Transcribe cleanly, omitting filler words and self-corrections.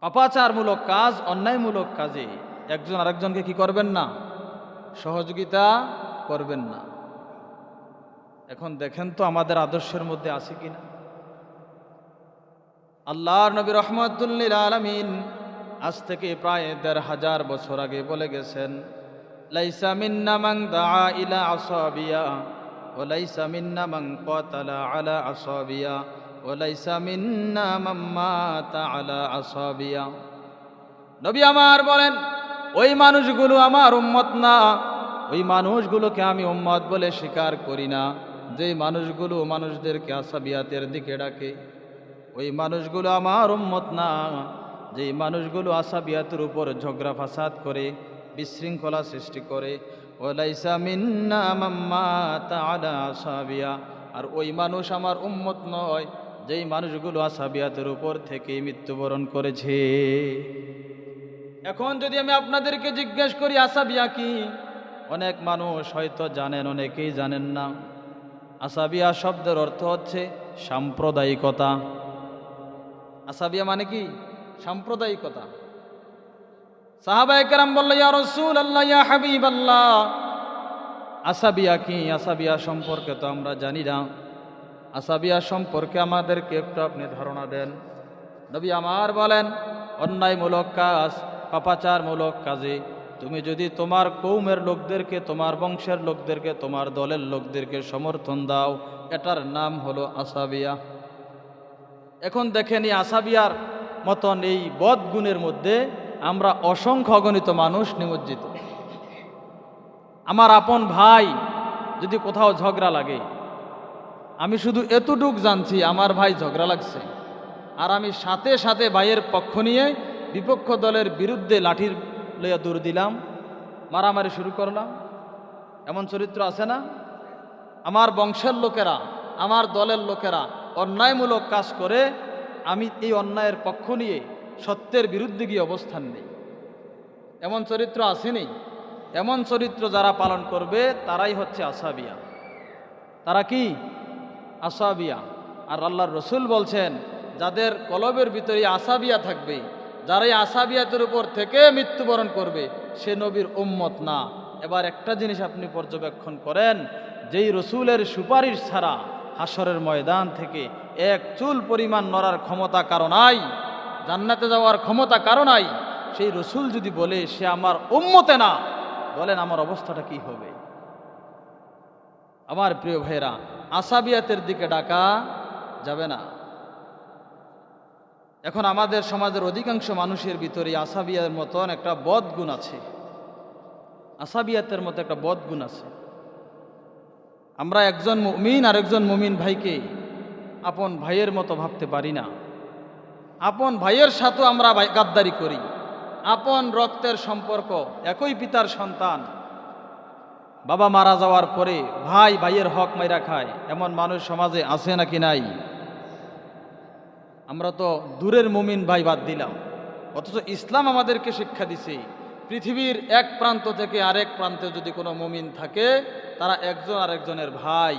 পাপাচারমূলক কাজ, অন্যায়মূলক কাজে একজন আরেকজনকে কি করবেন না? সহযোগিতা করবেন না। এখন দেখেন তো আমাদের আদর্শের মধ্যে আছে কিনা। আল্লাহর নবী রহমাতুল লিল আলামিন আজ থেকে প্রায় ১৫০০ বছর আগে বলে গেছেন, লাইসা মিন্না মান দাআ ইলা আসাবিয়া ওয়া লাইসা মিন্না মান কাতালা আলা আসাবিয়া ওয়া লাইসা মিন্না মান মাতা আলা আসাবিয়া। নবী আমার বলেন, ওই মানুষগুলো আমার উম্মত না, ওই মানুষগুলোকে আমি উম্মত বলে স্বীকার করি না যেই মানুষগুলো মানুষদেরকে আসাবিয়াতের দিকে ডাকে। ওই মানুষগুলো আমার উম্মত না যেই মানুষগুলো আসাবিয়াতের উপর ঝগড়া ফাসাদ করে, বিশৃঙ্খলা সৃষ্টি করে। ওয়ালাইসা মিন্না মান মাতা আলা আসাবিয়া, আর ওই মানুষ আমার উম্মত নয় যেই মানুষগুলো আসাবিয়াতের উপর থেকে মৃত্যুবরণ করেছে। এখন যদি আমি আপনাদেরকে জিজ্ঞেস করি আসাবিয়া কি, অনেক মানুষ হয়তো জানেন, অনেকেই জানেন না। আসাবিয়া শব্দের অর্থ হচ্ছে সাম্প্রদায়িকতা। আসাবিয়া মানে কি? সাম্প্রদায়িকতা। সাহাবায়ে কেরাম বলল, ইয়া রাসূলুল্লাহ, ইয়া হাবিবাল্লাহ, আসাবিয়া কি? আসাবিয়া সম্পর্কে তো আমরা জানি না, আসাবিয়া সম্পর্কে আমাদেরকে একটু আপনি ধারণা দেন। নবী আমার বলেন, অন্যায়মূলক কাজ, পাপাচারমূলক কাজে তুমি যদি তোমার কৌমের লোকদেরকে, তোমার বংশের লোকদেরকে, তোমার দলের লোকদেরকে সমর্থন দাও, এটার নাম হলো আসাবিয়া। এখন দেখেন, এই আসাবিয়ার মতন এই বদ গুণের মধ্যে আমরা অসংখ্য অগণিত মানুষ নিমজ্জিত। আমার আপন ভাই যদি কোথাও ঝগড়া লাগে, আমি শুধু এতটুক জানছি আমার ভাই ঝগড়া লাগছে, আর আমি সাথে সাথে ভাইয়ের পক্ষ নিয়ে বিপক্ষ দলের বিরুদ্ধে লাঠির লইয়া দৌড় দিলাম, মারামারি শুরু করলাম। এমন চরিত্র আছে না? আমার বংশের লোকেরা, আমার দলের লোকেরা অন্যায়মূলক কাজ করে, আমি এই অন্যায়ের পক্ষ নিয়ে সত্যের বিরুদ্ধে গিয়ে অবস্থান নেই। এমন চরিত্র আসেনি? এমন চরিত্র যারা পালন করবে তারাই হচ্ছে আসাবিয়া। তারা কি? আসাবিয়া। আর আল্লাহর রসুল বলছেন, যাদের কলবের ভিতরে আসাবিয়া থাকবে, যারা এই আসাবিয়াতের উপর থেকে মৃত্যুবরণ করবে, সে নবীর উম্মত না। এবার একটা জিনিস আপনি পর্যবেক্ষণ করেন, যেই রসুলের সুপারিশ ছাড়া হাসরের ময়দান থেকে এক চুল পরিমাণ নড়ার ক্ষমতা কারো নাই, জান্নাতে যাওয়ার ক্ষমতা কারো নাই, সেই রসুল যদি বলে সে আমার উম্মতে না, বলেন আমার অবস্থাটা কি হবে? আমার প্রিয় ভাইরা, আসাবিয়াতের দিকে ডাকা যাবে না। এখন আমাদের সমাজের অধিকাংশ মানুষের ভিতরে আসাবিয়ার মতন একটা বদ গুণ আছে, আসাবিয়াতের মতো একটা বদ গুণ আছে। আমরা একজন মুমিন আর একজন মুমিন ভাইকে আপন ভাইয়ের মতো ভাবতে পারি না। আপন ভাইয়ের সাথেও আমরা গাদ্দারি করি। আপন রক্তের সম্পর্ক, একই পিতার সন্তান, বাবা মারা যাওয়ার পরে ভাই ভাইয়ের হক মাইরা খায়, এমন মানুষ সমাজে আছে নাকি নাই? আমরা তো দূরের মুমিন ভাই বাদ দিলাম, অথচ ইসলাম আমাদেরকে শিক্ষা দিছে পৃথিবীর এক প্রান্ত থেকে আরেক প্রান্তে যদি কোনো মুমিন থাকে, তারা একজন আরেকজনের ভাই।